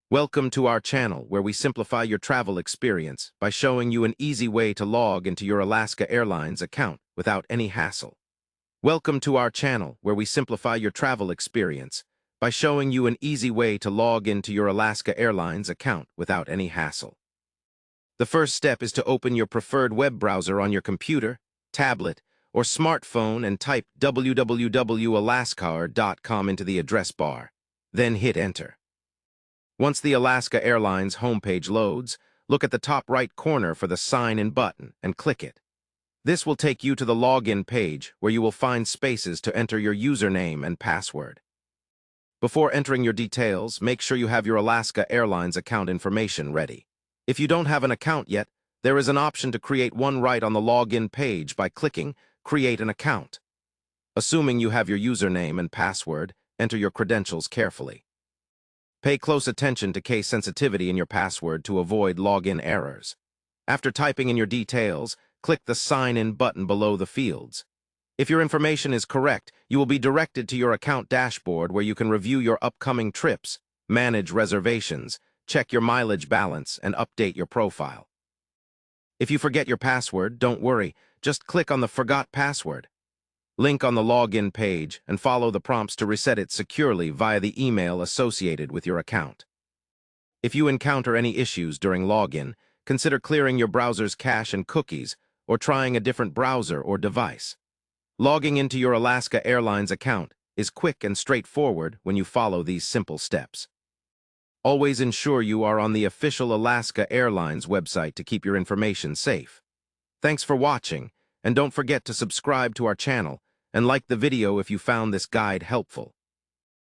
Welcome to our channel where we simplify your travel experience by showing you an easy way to log into your Alaska Airlines account without any hassle. Welcome to our channel where we simplify your travel experience by showing you an easy way to log into your Alaska Airlines account without any hassle. The first step is to open your preferred web browser on your computer, tablet, or smartphone and type www.alaskair.com into the address bar. Then hit enter. Once the Alaska Airlines homepage loads, look at the top right corner for the Sign In button and click it. This will take you to the login page where you will find spaces to enter your username and password. Before entering your details, make sure you have your Alaska Airlines account information ready. If you don't have an account yet, there is an option to create one right on the login page by clicking Create an Account. Assuming you have your username and password, enter your credentials carefully. Pay close attention to case sensitivity in your password to avoid login errors. After typing in your details, click the Sign In button below the fields. If your information is correct, you will be directed to your account dashboard where you can review your upcoming trips, manage reservations, check your mileage balance, and update your profile. If you forget your password, don't worry. Just click on the Forgot Password link on the login page and follow the prompts to reset it securely via the email associated with your account. If you encounter any issues during login, consider clearing your browser's cache and cookies or trying a different browser or device. Logging into your Alaska Airlines account is quick and straightforward when you follow these simple steps. Always ensure you are on the official Alaska Airlines website to keep your information safe. Thanks for watching, and don't forget to subscribe to our channel and like the video if you found this guide helpful.